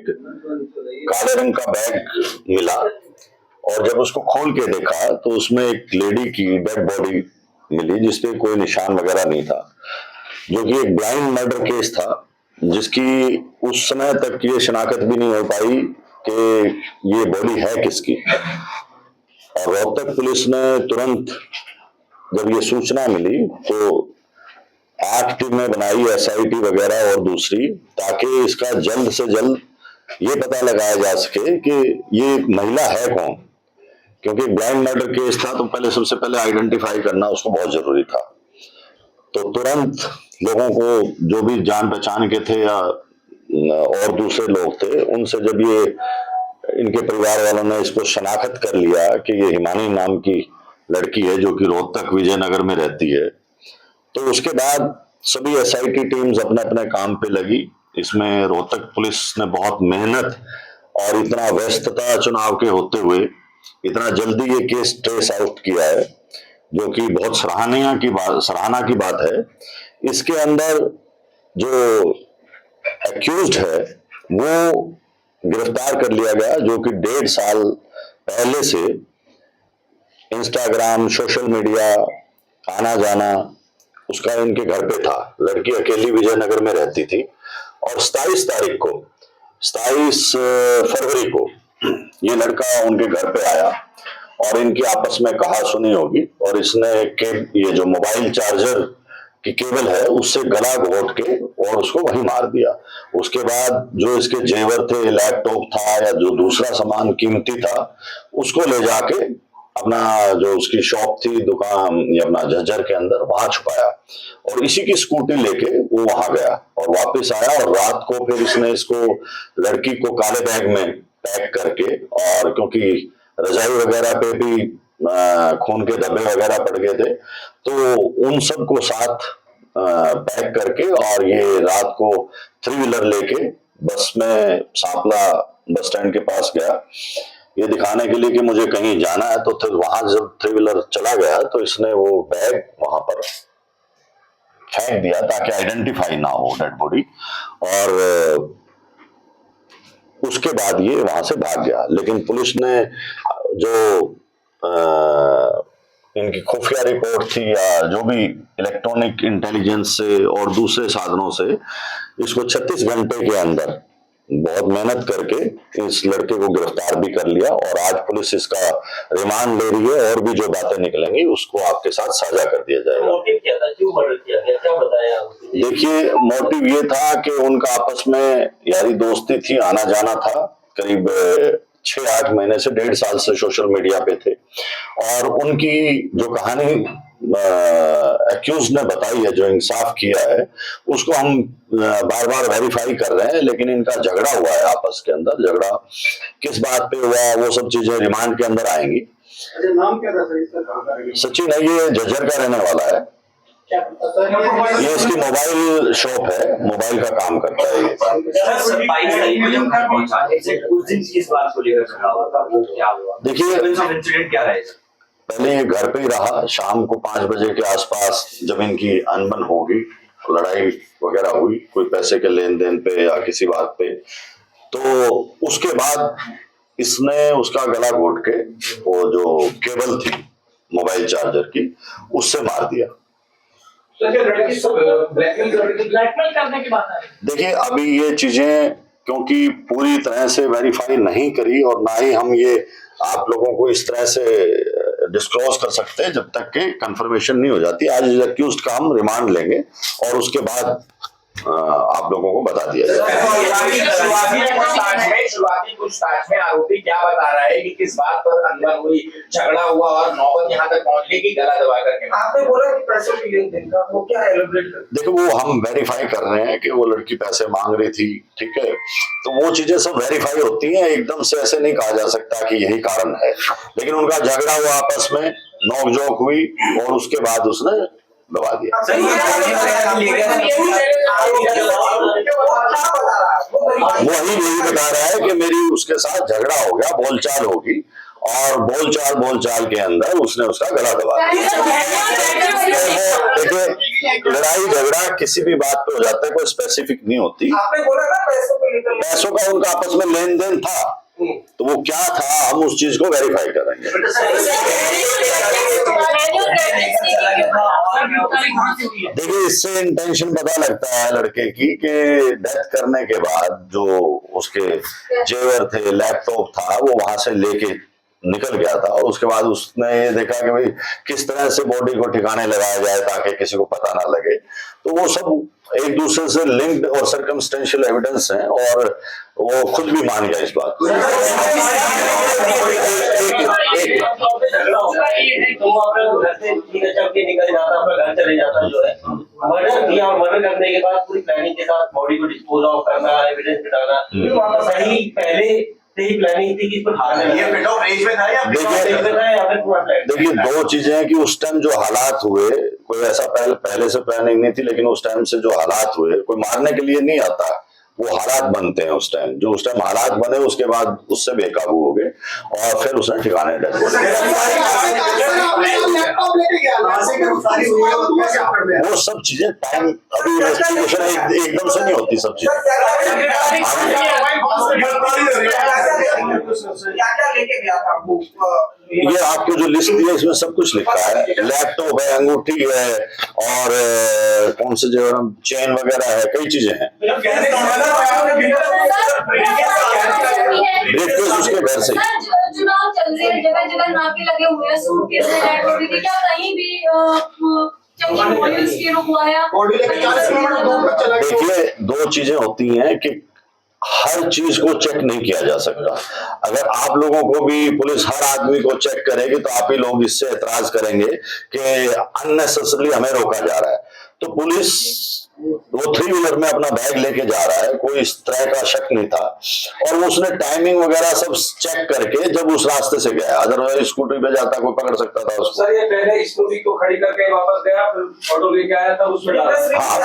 काले रंग का बैग मिला और जब उसको खोल के देखा तो उसमें एक लेडी की डेड बॉडी मिली जिसपे कोई निशान वगैरह नहीं था, जो कि एक ब्लाइंड मर्डर केस था जिसकी उस समय तक ये शनाख्त भी नहीं हो पाई कि ये बॉडी है किसकी। और रोहतक पुलिस ने तुरंत जब ये सूचना मिली तो 8 टीमें बनाई, SIT वगैरह और दूसरी, ताकि इसका जल्द से जल्द ये पता लगाया जा सके कि ये महिला है कौन, क्योंकि ब्लाइंड मर्डर केस था तो पहले सबसे पहले आइडेंटिफाई करना उसको बहुत जरूरी था। तो तुरंत लोगों को जो भी जान पहचान के थे या और दूसरे लोग थे उनसे जब ये इनके परिवार वालों ने इसको शनाख्त कर लिया कि ये हिमानी नाम की लड़की है जो कि रोहतक विजयनगर में रहती है, तो उसके बाद सभी SIT टीम्स अपने अपने काम पे लगी। इसमें रोहतक पुलिस ने बहुत मेहनत और इतना व्यस्तता चुनाव के होते हुए इतना जल्दी ये केस ट्रेस आउट किया है, जो कि बहुत सराहना की बात है। इसके अंदर जो एक्यूज्ड है वो गिरफ्तार कर लिया गया, जो कि 1.5 साल पहले से इंस्टाग्राम, सोशल मीडिया आना जाना उसका इनके घर पे था। लड़की अकेली विजयनगर में रहती थी और 27 फरवरी को ये लड़का उनके घर पे आया और इनकी आपस में कहा सुनी होगी और इसने ये जो मोबाइल चार्जर की केबल है उससे गला घोट के और उसको वहीं मार दिया। उसके बाद जो इसके जेवर थे, लैपटॉप था या जो दूसरा सामान कीमती था, उसको ले जाके अपना जो उसकी शॉप थी दुकान या अपना झज्जर के अंदर वहां छुपाया और इसी की स्कूटी लेके वो वहां गया और वापस आया और रात को फिर इसने इसको लड़की को काले बैग में पैक करके, और क्योंकि रजाई वगैरह पे भी खून के धब्बे वगैरह पड़ गए थे, तो उन सबको साथ पैक करके और ये रात को 3 व्हीलर लेके बस में सांपला बस स्टैंड के पास गया ये दिखाने के लिए कि मुझे कहीं जाना है। तो फिर वहां जब 3 व्हीलर चला गया तो इसने वो बैग वहां पर फेंक दिया ताकि आइडेंटिफाई ना हो डेड बॉडी, और उसके बाद ये वहां से भाग गया। लेकिन पुलिस ने जो इनकी खुफिया रिपोर्ट थी या जो भी इलेक्ट्रॉनिक इंटेलिजेंस से और दूसरे साधनों से इसको 36 घंटे के अंदर बहुत मेहनत करके इस लड़के को गिरफ्तार भी कर लिया और आज पुलिस इसका रिमांड ले रही है और भी जो बातें निकलेंगी उसको आपके साथ साझा कर दिया जाएगा। मोटिव क्या था, क्यों मर्डर किया गया, क्या बताया? देखिए, मोटिव ये था कि उनका आपस में यारी दोस्ती थी, आना जाना था, करीब 6-8 महीने से 1.5 साल से सोशल मीडिया पे थे और उनकी जो कहानी एक्यूज ने बताई है, जो इंसाफ किया है, उसको हम बार बार वेरीफाई कर रहे हैं। लेकिन इनका झगड़ा हुआ है आपस के अंदर, झगड़ा किस बात पे हुआ वो सब चीजें रिमांड के अंदर आएंगी। नाम क्या था सर इसका? सचिन है, ये झज्जर का रहने वाला है। ये इसकी मोबाइल शॉप है, मोबाइल का काम करता है ये। देखिए, पहले ये घर पे ही रहा, शाम को 5 बजे के आसपास जब इनकी अनबन होगी, लड़ाई वगैरह हुई कोई पैसे के लेन देन पे या किसी बात पे, तो उसके बाद इसने उसका गला घोट के वो जो केबल थी मोबाइल चार्जर की उससे मार दिया। ब्लैकमेल करने की बात है। देखिए, अभी ये चीजें क्योंकि पूरी तरह से वेरीफाई नहीं करी और ना ही हम ये आप लोगों को इस तरह से डिस्क्लोज कर सकते हैं जब तक के कंफर्मेशन नहीं हो जाती। आज एक्यूज्ड का हम रिमांड लेंगे और उसके बाद आप लोगों को बता दिया जाएगा। शुरुआती पूछताछ में आरोपी क्या बता रहा है कि किस बात पर अनबन हुई, झगड़ा हुआ और नौबत यहाँ तक पहुंचने की गला दबा करके? आपने बोला कि पैसे के लेन देन का, वो क्या एलिब्रेट कर? देखो, वो हम वेरीफाई कर रहे हैं कि वो लड़की पैसे मांग रही थी, ठीक है, तो वो चीजें सब वेरीफाई होती हैं, एकदम से ऐसे नहीं कहा जा सकता कि यही कारण है। लेकिन उनका झगड़ा हुआ, आपस में नोकझोंक हुई और उसके बाद उसने दबा दिया। वही यही बता रहा है कि मेरी उसके साथ झगड़ा हो गया, बोलचाल होगी और बोलचाल के अंदर उसने उसका गला दबा दिया। देखिए, लड़ाई झगड़ा किसी भी बात पे हो जाता है, कोई स्पेसिफिक नहीं होती। आपने बोला ना पैसों का उनका आपस में लेन देन था, तो वो क्या था हम उस चीज को वेरीफाई करेंगे। देखिए, इससे इंटेंशन पता लगता है लड़के की कि डेथ करने के बाद जो उसके जेवर थे, लैपटॉप था, वो वहां से लेके निकल गया था और उसके बाद उसने ये देखा कि भाई किस तरह से बॉडी को ठिकाने लगाया जाए ताकि किसी को पता ना लगे। तो वो सब एक दूसरे से लिंक्ड और सर्कमस्टेंशियल एविडेंस हैं और वो खुद भी मान गया इस बात को। मर्डर किया और मर्डर करने के बाद पूरी प्लानिंग के साथ बॉडी को डिस्पोज ऑफ करना, एविडेंस मिटाना, सही पहले से ही प्लानिंग थी कि इसको देखिए, दो चीजें हैं कि उस टाइम जो हालात हुए, कोई ऐसा पहले से प्लानिंग नहीं थी, लेकिन उस टाइम से जो हालात हुए, कोई मारने के लिए नहीं आता, वो हालात बनते हैं उस टाइम। जो उस टाइम हालात बने उसके बाद उससे बेकाबू हो गए और फिर उसने ठिकाने डाल वो सब चीजें टाइम, अभी इन्वेस्टिगेशन एकदम से नहीं होती सब चीजें। ये आपको जो लिस्ट दी है इसमें सब कुछ लिखा है, लैपटॉप है, अंगूठी है और कौन से जो चेन वगैरह है, कई चीजें हैं। ब्रीफकेस उसके घर से। चुनाव चल रहे हैं, जगह जगह नाके लगे हुए हैं, सूटकेस में रेड हो रही थी, क्या कहीं भी देखिए, दो चीजें होती हैं कि हर चीज को चेक नहीं किया जा सकता। अगर आप लोगों को भी पुलिस हर आदमी को चेक करेगी तो आप ही लोग इससे एतराज करेंगे कि अननेसेसरली हमें रोका जा रहा है। तो पुलिस वो 3 व्हीलर में अपना बैग लेके जा रहा है, कोई इस तरह का शक नहीं था और उसने टाइमिंग वगैरह सब चेक करके जब उस रास्ते से गया, अदरवाइज स्कूटी पे जाता कोई पकड़ सकता था उसको। सर, ये पहले स्कूटी को खड़ी करके वापस गया, फिर ऑटो लेके आया था उसमें। हाँ,